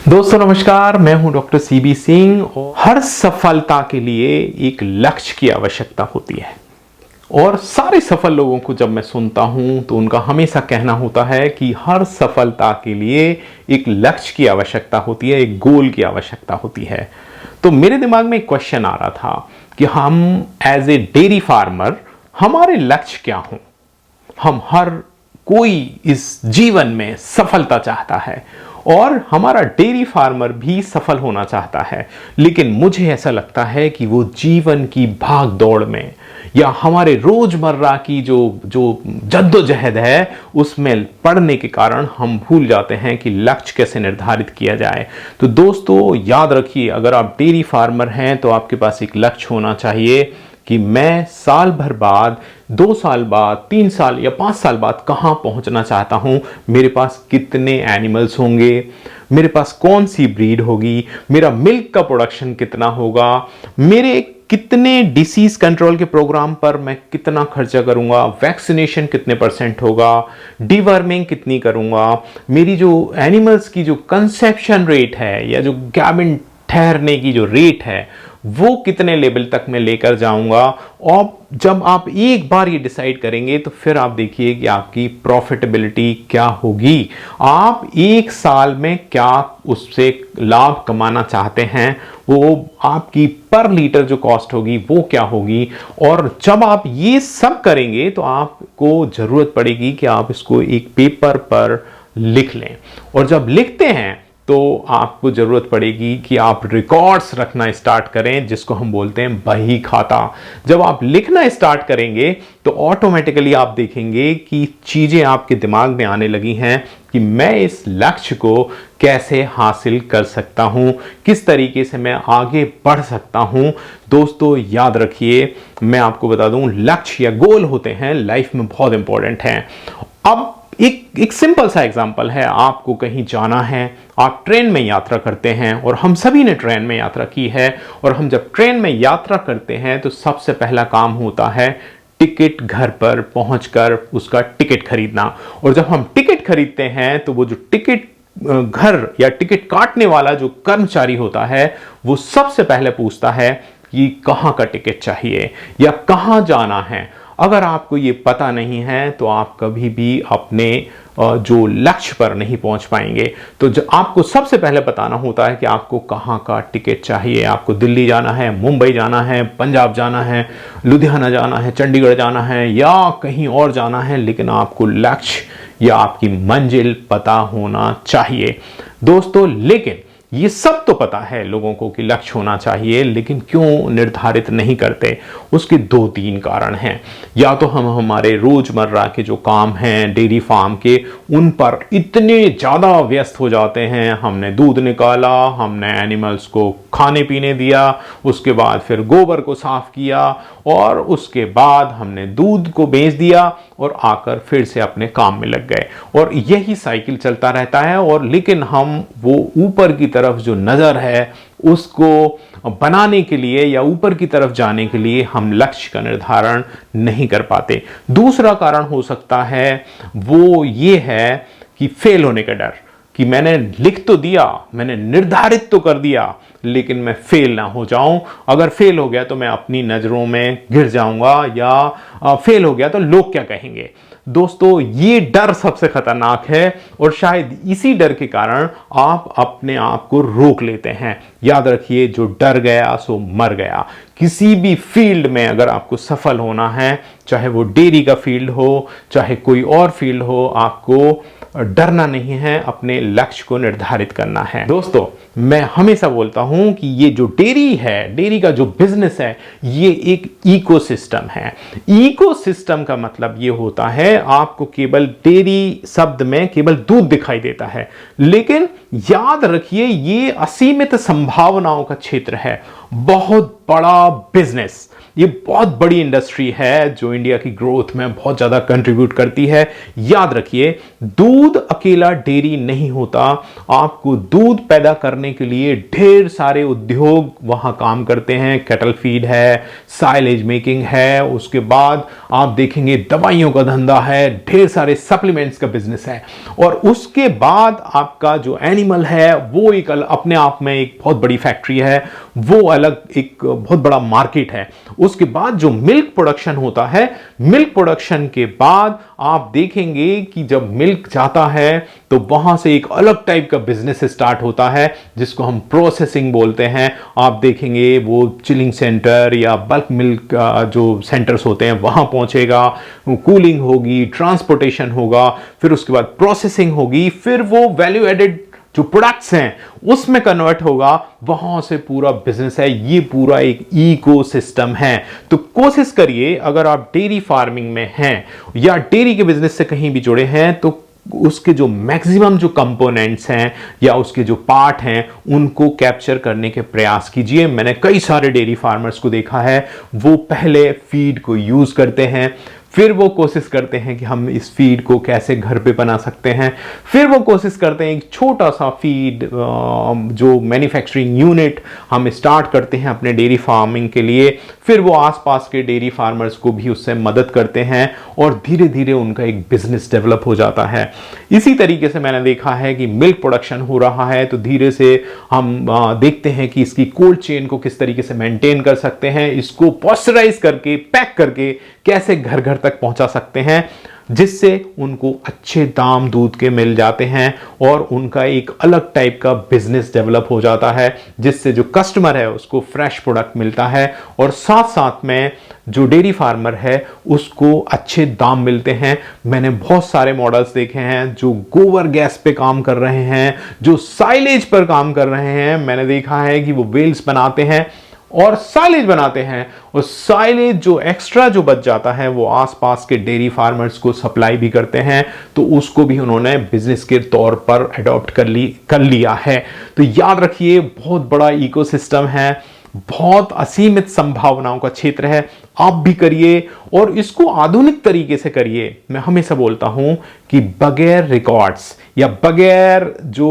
दोस्तों नमस्कार, मैं हूं डॉक्टर सीबी सिंह। और हर सफलता के लिए एक लक्ष्य की आवश्यकता होती है और सारे सफल लोगों को जब मैं सुनता हूं तो उनका हमेशा कहना होता है कि हर सफलता के लिए एक लक्ष्य की आवश्यकता होती है, एक गोल की आवश्यकता होती है। तो मेरे दिमाग में एक क्वेश्चन आ रहा था कि हम एज ए डेयरी फार्मर हमारे लक्ष्य क्या हों। हम हर कोई इस जीवन में सफलता चाहता है और हमारा डेयरी फार्मर भी सफल होना चाहता है, लेकिन मुझे ऐसा लगता है कि वो जीवन की भाग दौड़ में या हमारे रोजमर्रा की जो जद्दोजहद है उसमें पड़ने के कारण हम भूल जाते हैं कि लक्ष्य कैसे निर्धारित किया जाए। तो दोस्तों याद रखिए, अगर आप डेयरी फार्मर हैं तो आपके पास एक लक्ष्य होना चाहिए कि मैं साल भर बाद, 2 साल बाद, 3 साल या 5 साल बाद कहां पहुंचना चाहता हूं। मेरे पास कितने एनिमल्स होंगे, मेरे पास कौन सी ब्रीड होगी, मेरा मिल्क का प्रोडक्शन कितना होगा, मेरे कितने डिसीज कंट्रोल के प्रोग्राम पर मैं कितना खर्चा करूंगा, वैक्सीनेशन कितने % होगा, डिवर्मिंग कितनी करूंगा, मेरी जो एनिमल्स की जो कंसेप्शन रेट है या जो गैमेट ठहरने की जो रेट है वो कितने लेवल तक मैं लेकर जाऊंगा। और जब आप एक बार ये डिसाइड करेंगे तो फिर आप देखिए कि आपकी प्रॉफिटेबिलिटी क्या होगी, आप एक साल में क्या उससे लाभ कमाना चाहते हैं, वो आपकी पर लीटर जो कॉस्ट होगी वो क्या होगी। और जब आप ये सब करेंगे तो आपको जरूरत पड़ेगी कि आप इसको एक पेपर पर लिख लें। और जब लिखते हैं तो आपको जरूरत पड़ेगी कि आप रिकॉर्ड्स रखना स्टार्ट करें, जिसको हम बोलते हैं बही खाता। जब आप लिखना स्टार्ट करेंगे तो ऑटोमेटिकली आप देखेंगे कि चीजें आपके दिमाग में आने लगी हैं कि मैं इस लक्ष्य को कैसे हासिल कर सकता हूं, किस तरीके से मैं आगे बढ़ सकता हूं। दोस्तों याद रखिए, मैं आपको बता दूं, लक्ष्य या गोल होते हैं लाइफ में बहुत इंपॉर्टेंट हैं। अब एक सिंपल सा एग्जांपल है, आपको कहीं जाना है, आप ट्रेन में यात्रा करते हैं और हम सभी ने ट्रेन में यात्रा की है। और हम जब ट्रेन में यात्रा करते हैं तो सबसे पहला काम होता है टिकट घर पर पहुंचकर उसका टिकट खरीदना। और जब हम टिकट खरीदते हैं तो वो जो टिकट घर या टिकट काटने वाला जो कर्मचारी होता है वो सबसे पहले पूछता है कि कहां का टिकट चाहिए या कहां जाना है। अगर आपको ये पता नहीं है तो आप कभी भी अपने जो लक्ष्य पर नहीं पहुंच पाएंगे। तो जो आपको सबसे पहले बताना होता है कि आपको कहां का टिकट चाहिए। आपको दिल्ली जाना है, मुंबई जाना है, पंजाब जाना है, लुधियाना जाना है, चंडीगढ़ जाना है या कहीं और जाना है, लेकिन आपको लक्ष्य या आपकी मंजिल पता होना चाहिए दोस्तों। लेकिन ये सब तो पता है लोगों को कि लक्ष्य होना चाहिए, लेकिन क्यों निर्धारित नहीं करते, उसके 2-3 कारण हैं। या तो हम हमारे रोजमर्रा के जो काम हैं डेयरी फार्म के, उन पर इतने ज्यादा व्यस्त हो जाते हैं। हमने दूध निकाला, हमने एनिमल्स को खाने पीने दिया, उसके बाद फिर गोबर को साफ किया और उसके बाद हमने दूध को बेच दिया और आकर फिर से अपने काम में लग गए। और यही साइकिल चलता रहता है। और लेकिन हम वो ऊपर की तरफ जो नजर है उसको बनाने के लिए या ऊपर की तरफ जाने के लिए हम लक्ष्य का निर्धारण नहीं कर पाते। दूसरा कारण हो सकता है वो ये है कि फेल होने का डर, कि मैंने लिख तो दिया, मैंने निर्धारित तो कर दिया, लेकिन मैं फेल ना हो जाऊं। अगर फेल हो गया तो मैं अपनी नजरों में गिर जाऊंगा, या फेल हो गया तो लोग क्या कहेंगे। दोस्तों ये डर सबसे खतरनाक है और शायद इसी डर के कारण आप अपने आप को रोक लेते हैं। याद रखिए, जो डर गया सो मर गया। किसी भी फील्ड में अगर आपको सफल होना है, चाहे वो डेयरी का फील्ड हो, चाहे कोई और फील्ड हो, आपको डरना नहीं है, अपने लक्ष्य को निर्धारित करना है। दोस्तों मैं हमेशा बोलता हूं कि ये जो डेयरी है, डेयरी का जो बिजनेस है, ये एक इकोसिस्टम है। इकोसिस्टम का मतलब ये होता है, आपको केवल डेयरी शब्द में केवल दूध दिखाई देता है, लेकिन याद रखिए ये असीमित संभावनाओं का क्षेत्र है। बहुत बड़ा बिजनेस, ये बहुत बड़ी इंडस्ट्री है जो इंडिया की ग्रोथ में बहुत ज्यादा कंट्रीब्यूट करती है। याद रखिए, दूध अकेला डेयरी नहीं होता, आपको दूध पैदा करने के लिए ढेर सारे उद्योग वहां काम करते हैं। कैटल फीड है, साइलेज मेकिंग है, उसके बाद आप देखेंगे दवाइयों का धंधा है, ढेर सारे सप्लीमेंट्स का बिजनेस है, और उसके बाद आपका जो एनिमल है वो एक अपने आप में एक बहुत बड़ी फैक्ट्री है, वो अलग एक बहुत बड़ा मार्केट है। उसके बाद जो मिल्क प्रोडक्शन होता है, मिल्क प्रोडक्शन के बाद आप देखेंगे कि जब मिल्क जाता है तो वहां से एक अलग टाइप का बिजनेस स्टार्ट होता है जिसको हम प्रोसेसिंग बोलते हैं। आप देखेंगे वो चिलिंग सेंटर या बल्क मिल्क जो सेंटर्स होते हैं वहां पहुंचेगा, कूलिंग होगी, ट्रांसपोर्टेशन होगा, फिर उसके बाद प्रोसेसिंग होगी, फिर वो वैल्यू एडेड जो प्रोडक्ट्स हैं उसमें कन्वर्ट होगा, वहां से पूरा बिजनेस है। ये पूरा एक इकोसिस्टम है। तो कोशिश करिए, अगर आप डेयरी फार्मिंग में हैं या डेयरी के बिजनेस से कहीं भी जुड़े हैं, तो उसके जो मैक्सिमम जो कंपोनेंट्स हैं या उसके जो पार्ट हैं उनको कैप्चर करने के प्रयास कीजिए। मैंने कई सारे डेयरी फार्मर्स को देखा है, वो पहले फीड को यूज करते हैं, फिर वो कोशिश करते हैं कि हम इस फीड को कैसे घर पे बना सकते हैं, फिर वो कोशिश करते हैं एक छोटा सा फीड जो मैन्युफैक्चरिंग यूनिट हम स्टार्ट करते हैं अपने डेयरी फार्मिंग के लिए, फिर वो आसपास के डेयरी फार्मर्स को भी उससे मदद करते हैं और धीरे धीरे उनका एक बिजनेस डेवलप हो जाता है। इसी तरीके से मैंने देखा है कि मिल्क प्रोडक्शन हो रहा है तो धीरे से हम देखते हैं कि इसकी कोल्ड चेन को किस तरीके से मेंटेन कर सकते हैं, इसको पॉस्चराइज करके पैक करके कैसे घर घर तक पहुंचा सकते हैं, जिससे उनको अच्छे दाम दूध के मिल जाते हैं और उनका एक अलग टाइप का बिजनेस डेवलप हो जाता है, जिससे जो कस्टमर है उसको फ्रेश प्रोडक्ट मिलता है और साथ साथ में जो डेयरी फार्मर है उसको अच्छे दाम मिलते हैं। मैंने बहुत सारे मॉडल्स देखे हैं जो गोबर गैस पे काम कर रहे हैं, जो साइलेज पर काम कर रहे हैं। मैंने देखा है कि वो वेल्स बनाते हैं और साइलेज बनाते हैं, और साइलेज जो एक्स्ट्रा जो बच जाता है वो आसपास के डेयरी फार्मर्स को सप्लाई भी करते हैं, तो उसको भी उन्होंने बिजनेस के तौर पर अडॉप्ट कर लिया है। तो याद रखिए, बहुत बड़ा इकोसिस्टम है, बहुत असीमित संभावनाओं का क्षेत्र है। आप भी करिए और इसको आधुनिक तरीके से करिए। मैं हमेशा बोलता हूं कि बगैर रिकॉर्ड्स या बगैर जो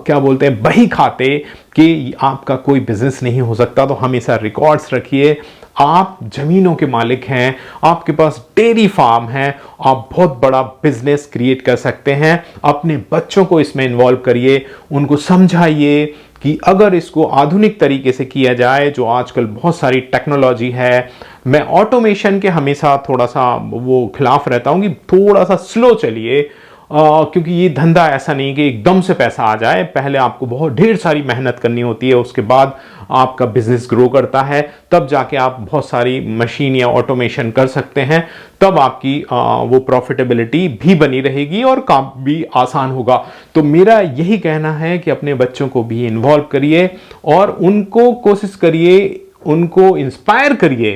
क्या बोलते हैं बही खाते कि आपका कोई बिजनेस नहीं हो सकता। तो हमेशा रिकॉर्ड्स रखिए। आप जमीनों के मालिक हैं, आपके पास डेयरी फार्म है, आप बहुत बड़ा बिजनेस क्रिएट कर सकते हैं। अपने बच्चों को इसमें इन्वॉल्व करिए, उनको समझाइए कि अगर इसको आधुनिक तरीके से किया जाए, जो आजकल बहुत सारी टेक्नोलॉजी है। मैं ऑटोमेशन के हमेशा थोड़ा सा वो खिलाफ रहता हूं कि थोड़ा सा स्लो चलिए, क्योंकि ये धंधा ऐसा नहीं कि एकदम से पैसा आ जाए। पहले आपको बहुत ढेर सारी मेहनत करनी होती है, उसके बाद आपका बिजनेस ग्रो करता है, तब जाके आप बहुत सारी मशीन या ऑटोमेशन कर सकते हैं, तब आपकी वो प्रॉफिटेबिलिटी भी बनी रहेगी और काम भी आसान होगा। तो मेरा यही कहना है कि अपने बच्चों को भी इन्वॉल्व करिए और उनको कोशिश करिए, उनको इंस्पायर करिए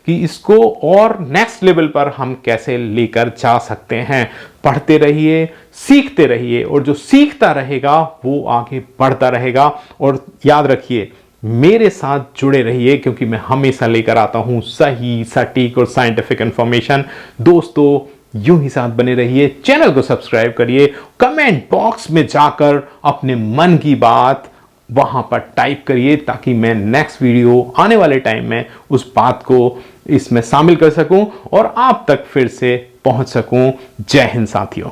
कि इसको और नेक्स्ट लेवल पर हम कैसे लेकर जा सकते हैं। पढ़ते रहिए, सीखते रहिए, और जो सीखता रहेगा वो आगे बढ़ता रहेगा। और याद रखिए, मेरे साथ जुड़े रहिए, क्योंकि मैं हमेशा लेकर आता हूं सही, सटीक और साइंटिफिक इंफॉर्मेशन। दोस्तों, यूं ही साथ बने रहिए, चैनल को सब्सक्राइब करिए, कमेंट बॉक्स में जाकर अपने मन की बात वहां पर टाइप करिए, ताकि मैं नेक्स्ट वीडियो आने वाले टाइम में उस बात को इसमें शामिल कर सकूं और आप तक फिर से पहुंच सकूं। जय हिंद साथियों।